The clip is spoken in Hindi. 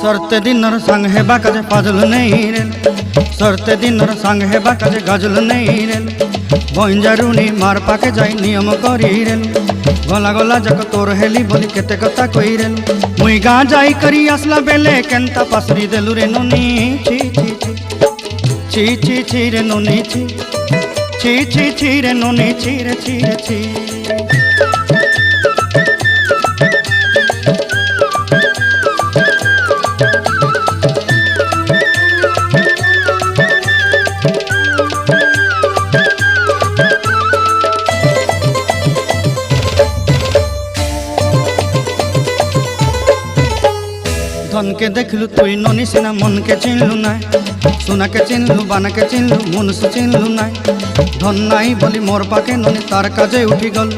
सरते दिनर संग हेबा काजे फाजल नहीं रेल सरते दिनर संग हेबा काजे गाजल नहीं रेल बंजारुनी मार पाके जाई नियम करी रेल गला गला जक तोर हेली बोली केते कथा कई रेल मुई गा जाई करी आसला बेले केंता पासरी देलु रे नोनी ची ची ची ची ची ची रे नोनी ची ची ची ची रे नोनी ची रे ची रे ची। धन के देखलु तुई ननी सिना मन के चिन्हलु ना सोना के चिन्हलु बाना के चिन्हलु मन से चिन्हलु ना धन नाई बोली मोर पाके ननी तार काजे उठी गल।